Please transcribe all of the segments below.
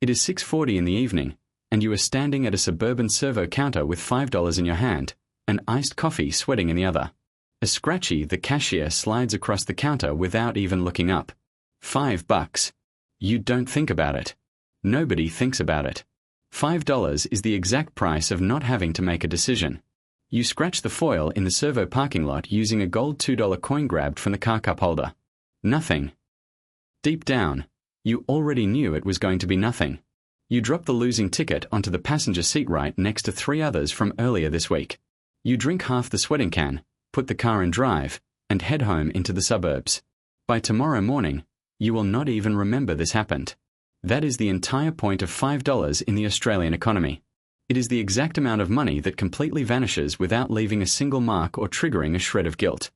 It is 6:40 in the evening, and you are standing at a suburban servo counter with $5 in your hand, and iced coffee sweating in the other. A scratchie, the cashier slides across the counter without even looking up. $5. You don't think about it. Nobody thinks about it. $5 is the exact price of not having to make a decision. You scratch the foil in the servo parking lot using a gold $2 coin grabbed from the car cup holder. Nothing. Deep down, you already knew it was going to be nothing. You drop the losing ticket onto the passenger seat right next to 3 others from earlier this week. You drink half the sweating can, put the car in drive, and head home into the suburbs. By tomorrow morning, you will not even remember this happened. That is the entire point of $5 in the Australian economy. It is the exact amount of money that completely vanishes without leaving a single mark or triggering a shred of guilt.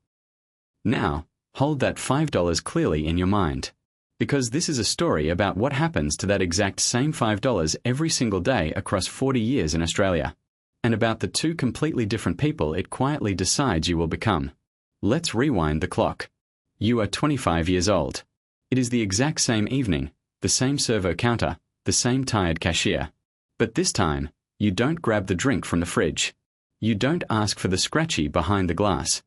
Now, hold that $5 clearly in your mind. Because this is a story about what happens to that exact same $5 every single day across 40 years in Australia. And about the 2 completely different people it quietly decides you will become. Let's rewind the clock. You are 25 years old. It is the exact same evening, the same servo counter, the same tired cashier. But this time, you don't grab the drink from the fridge. You don't ask for the scratchie behind the glass.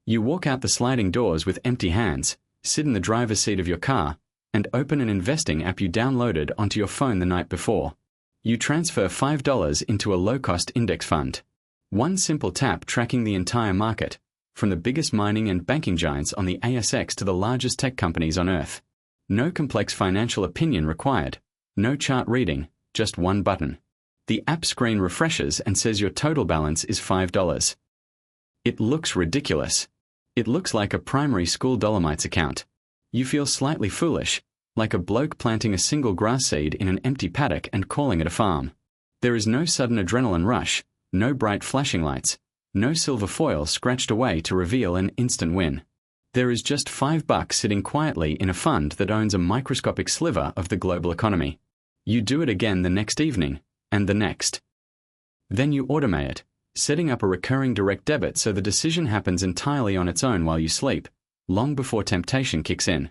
You walk out the sliding doors with empty hands, sit in the driver's seat of your car, and open an investing app you downloaded onto your phone the night before. You transfer $5 into a low-cost index fund. One simple tap tracking the entire market, from the biggest mining and banking giants on the ASX to the largest tech companies on Earth. No complex financial opinion required. No chart reading, just one button. The app screen refreshes and says your total balance is $5. It looks ridiculous. It looks like a primary school Dolomites account. You feel slightly foolish, like a bloke planting a single grass seed in an empty paddock and calling it a farm. There is no sudden adrenaline rush, no bright flashing lights, no silver foil scratched away to reveal an instant win. There is just $5 sitting quietly in a fund that owns a microscopic sliver of the global economy. You do it again the next evening, and the next. Then you automate it, setting up a recurring direct debit so the decision happens entirely on its own while you sleep, long before temptation kicks in.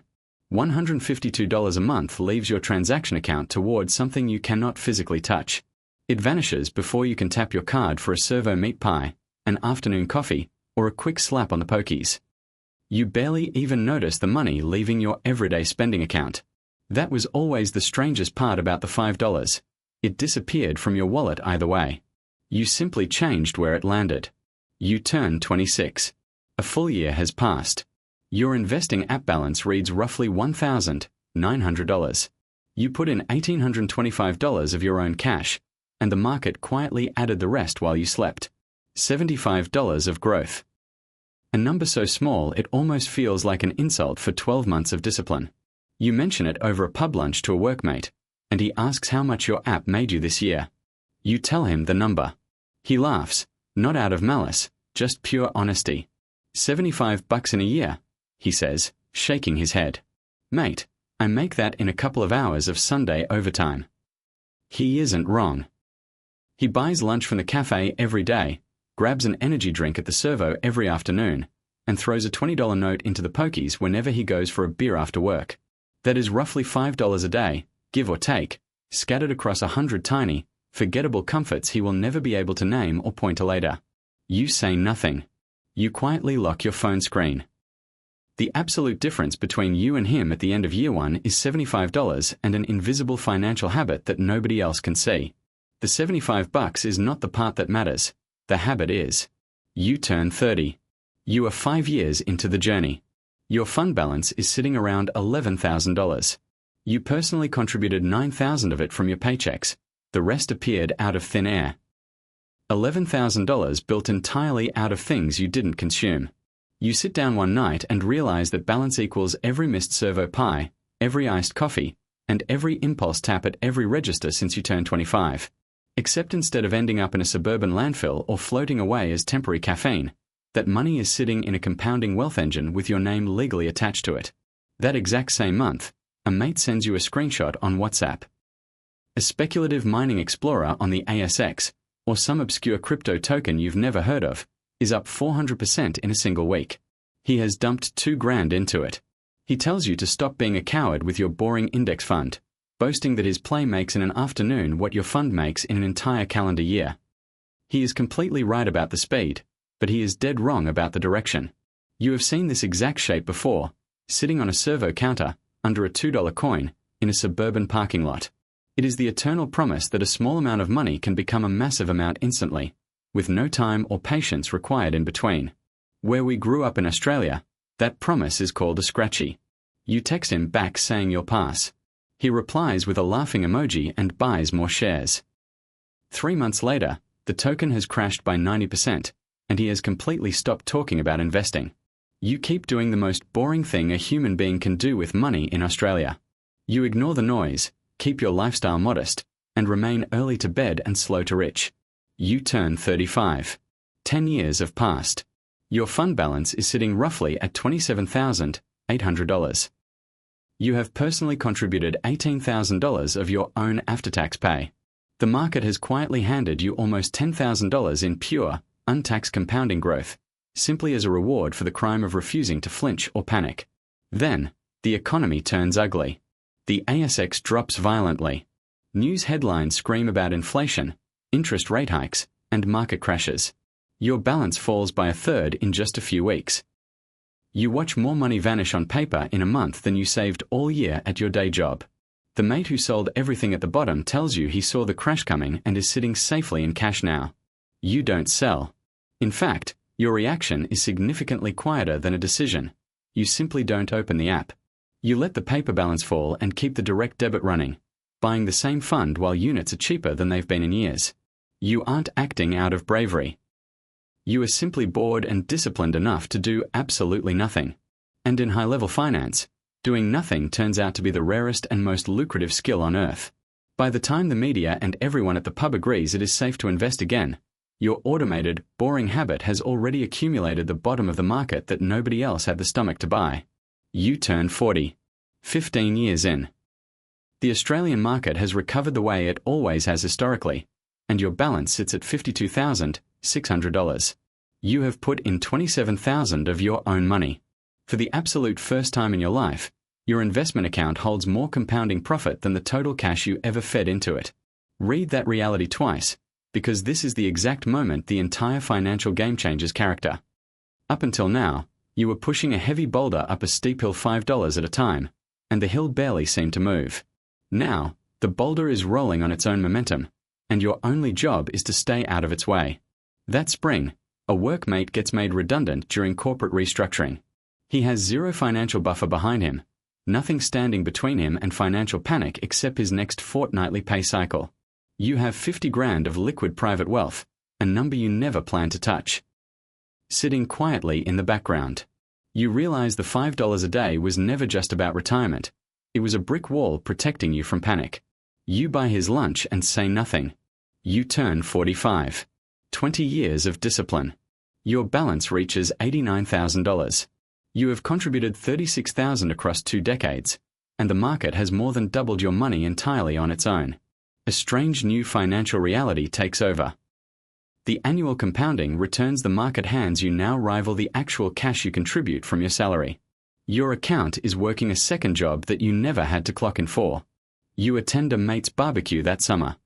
$152 a month leaves your transaction account towards something you cannot physically touch. It vanishes before you can tap your card for a servo meat pie, an afternoon coffee, or a quick slap on the pokies. You barely even notice the money leaving your everyday spending account. That was always the strangest part about the $5. It disappeared from your wallet either way. You simply changed where it landed. You turn 26. A full year has passed. Your investing app balance reads roughly $1,900. You put in $1,825 of your own cash, and the market quietly added the rest while you slept. $75 of growth. A number so small it almost feels like an insult for 12 months of discipline. You mention it over a pub lunch to a workmate, and he asks how much your app made you this year. You tell him the number. He laughs, not out of malice, just pure honesty. $75 in a year, he says, shaking his head. Mate, I make that in a couple of hours of Sunday overtime. He isn't wrong. He buys lunch from the cafe every day, grabs an energy drink at the servo every afternoon, and throws a $20 note into the pokies whenever he goes for a beer after work. That is roughly $5 a day, give or take, scattered across 100 tiny, forgettable comforts he will never be able to name or point to later. You say nothing. You quietly lock your phone screen. The absolute difference between you and him at the end of year 1 is $75 and an invisible financial habit that nobody else can see. The $75 is not the part that matters. The habit is. You turn 30. You are 5 years into the journey. Your fund balance is sitting around $11,000. You personally contributed $9,000 of it from your paychecks. The rest appeared out of thin air. $11,000 built entirely out of things you didn't consume. You sit down one night and realize that balance equals every missed servo pie, every iced coffee, and every impulse tap at every register since you turned 25. Except instead of ending up in a suburban landfill or floating away as temporary caffeine, that money is sitting in a compounding wealth engine with your name legally attached to it. That exact same month, a mate sends you a screenshot on WhatsApp. A speculative mining explorer on the ASX, or some obscure crypto token you've never heard of, is up 400% in a single week. He has dumped $2,000 into it. He tells you to stop being a coward with your boring index fund, boasting that his play makes in an afternoon what your fund makes in an entire calendar year. He is completely right about the speed, but he is dead wrong about the direction. You have seen this exact shape before, sitting on a servo counter, under a $2 coin, in a suburban parking lot. It is the eternal promise that a small amount of money can become a massive amount instantly, with no time or patience required in between. Where we grew up in Australia, that promise is called a scratchie. You text him back saying you'll pass. He replies with a laughing emoji and buys more shares. 3 months later, the token has crashed by 90%, and he has completely stopped talking about investing. You keep doing the most boring thing a human being can do with money in Australia. You ignore the noise, keep your lifestyle modest, and remain early to bed and slow to rich. You turn 35. 10 years have passed. Your fund balance is sitting roughly at $27,800. You have personally contributed $18,000 of your own after-tax pay. The market has quietly handed you almost $10,000 in pure, untaxed compounding growth, simply as a reward for the crime of refusing to flinch or panic. Then, the economy turns ugly. The ASX drops violently. News headlines scream about inflation, interest rate hikes, and market crashes. Your balance falls by a third in just a few weeks. You watch more money vanish on paper in a month than you saved all year at your day job. The mate who sold everything at the bottom tells you he saw the crash coming and is sitting safely in cash now. You don't sell. In fact, your reaction is significantly quieter than a decision. You simply don't open the app. You let the paper balance fall and keep the direct debit running, buying the same fund while units are cheaper than they've been in years. You aren't acting out of bravery. You are simply bored and disciplined enough to do absolutely nothing. And in high-level finance, doing nothing turns out to be the rarest and most lucrative skill on earth. By the time the media and everyone at the pub agrees it is safe to invest again, your automated, boring habit has already accumulated the bottom of the market that nobody else had the stomach to buy. You turn 40. 15 years in. The Australian market has recovered the way it always has historically, and your balance sits at $52,600. You have put in $27,000 of your own money. For the absolute first time in your life, your investment account holds more compounding profit than the total cash you ever fed into it. Read that reality twice, because this is the exact moment the entire financial game changes character. Up until now, you were pushing a heavy boulder up a steep hill $5 at a time, and the hill barely seemed to move. Now, the boulder is rolling on its own momentum, and your only job is to stay out of its way. That spring, a workmate gets made redundant during corporate restructuring. He has zero financial buffer behind him, nothing standing between him and financial panic except his next fortnightly pay cycle. You have 50 grand of liquid private wealth, a number you never plan to touch. Sitting quietly in the background, you realize the $5 a day was never just about retirement. It was a brick wall protecting you from panic. You buy his lunch and say nothing. You turn 45. 20 years of discipline. Your balance reaches $89,000. You have contributed $36,000 across 2 decades, and the market has more than doubled your money entirely on its own. A strange new financial reality takes over. The annual compounding returns the market hands you now rival the actual cash you contribute from your salary. Your account is working a second job that you never had to clock in for. You attend a mate's barbecue that summer.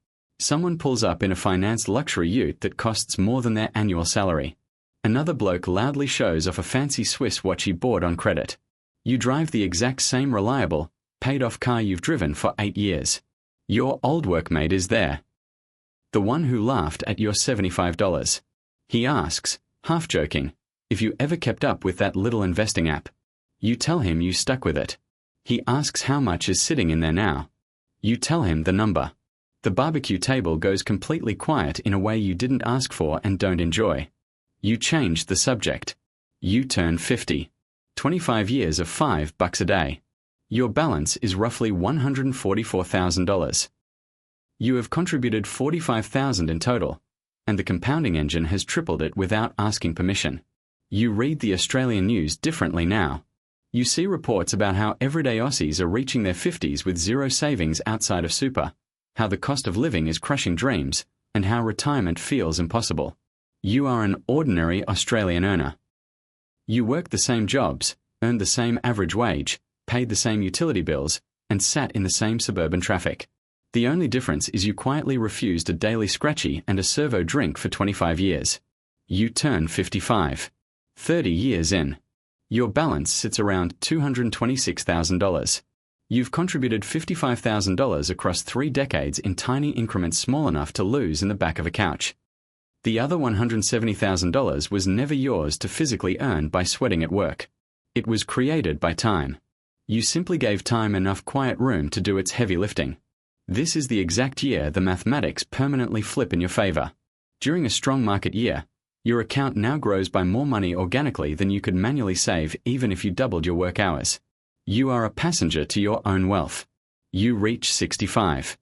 Someone pulls up in a financed luxury ute that costs more than their annual salary. Another bloke loudly shows off a fancy Swiss watch he bought on credit. You drive the exact same reliable, paid-off car you've driven for 8 years. Your old workmate is there. The one who laughed at your $75. He asks, half joking, if you ever kept up with that little investing app. You tell him you stuck with it. He asks how much is sitting in there now. You tell him the number. The barbecue table goes completely quiet in a way you didn't ask for and don't enjoy. You change the subject. You turn 50. 25 years of $5 a day. Your balance is roughly $144,000. You have contributed $45,000 in total, and the compounding engine has tripled it without asking permission. You read the Australian news differently now. You see reports about how everyday Aussies are reaching their 50s with zero savings outside of super, how the cost of living is crushing dreams, and how retirement feels impossible. You are an ordinary Australian earner. You work the same jobs, earn the same average wage, paid the same utility bills, and sat in the same suburban traffic. The only difference is you quietly refused a daily scratchie and a servo drink for 25 years. You turn 55. 30 years in. Your balance sits around $226,000. You've contributed $55,000 across 3 decades in tiny increments small enough to lose in the back of a couch. The other $170,000 was never yours to physically earn by sweating at work. It was created by time. You simply gave time enough quiet room to do its heavy lifting. This is the exact year the mathematics permanently flip in your favor. During a strong market year, your account now grows by more money organically than you could manually save even if you doubled your work hours. You are a passenger to your own wealth. You reach 65.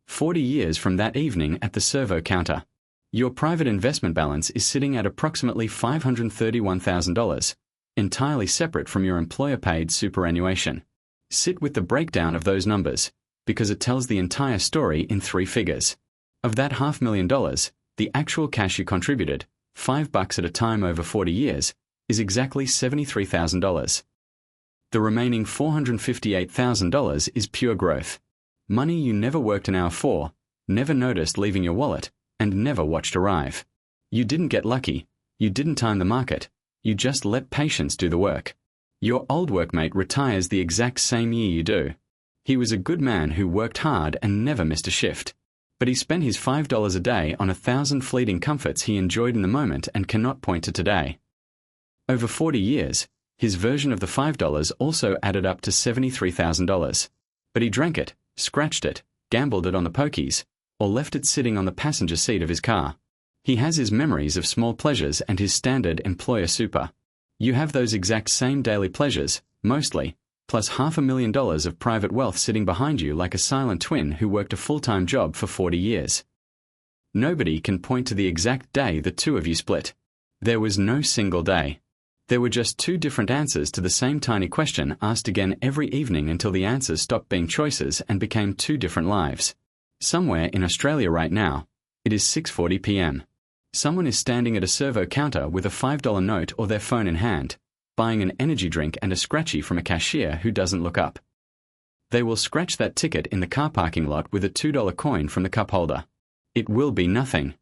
40 years from that evening at the servo counter. Your private investment balance is sitting at approximately $531,000, entirely separate from your employer-paid superannuation. Sit with the breakdown of those numbers, because it tells the entire story in 3 figures. Of that $500,000, the actual cash you contributed, $5 at a time over 40 years, is exactly $73,000. The remaining $458,000 is pure growth. Money you never worked an hour for, never noticed leaving your wallet, and never watched arrive. You didn't get lucky, you didn't time the market, you just let patience do the work. Your old workmate retires the exact same year you do. He was a good man who worked hard and never missed a shift. But he spent his $5 a day on 1,000 fleeting comforts he enjoyed in the moment and cannot point to today. Over 40 years, his version of the $5 also added up to $73,000. But he drank it, scratched it, gambled it on the pokies, or left it sitting on the passenger seat of his car. He has his memories of small pleasures and his standard employer super. You have those exact same daily pleasures, mostly, plus $500,000 of private wealth sitting behind you like a silent twin who worked a full-time job for 40 years. Nobody can point to the exact day the two of you split. There was no single day. There were just 2 different answers to the same tiny question asked again every evening until the answers stopped being choices and became 2 different lives. Somewhere in Australia right now, it is 6:40 p.m. Someone is standing at a servo counter with a $5 note or their phone in hand, buying an energy drink and a scratchie from a cashier who doesn't look up. They will scratch that ticket in the car parking lot with a $2 coin from the cup holder. It will be nothing.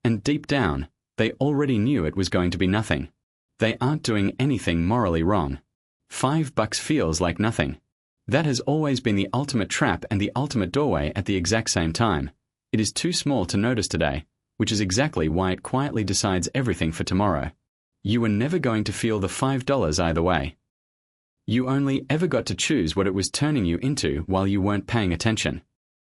And deep down, they already knew it was going to be nothing. They aren't doing anything morally wrong. $5 feels like nothing. That has always been the ultimate trap and the ultimate doorway at the exact same time. It is too small to notice today, which is exactly why it quietly decides everything for tomorrow. You were never going to feel the $5 either way. You only ever got to choose what it was turning you into while you weren't paying attention.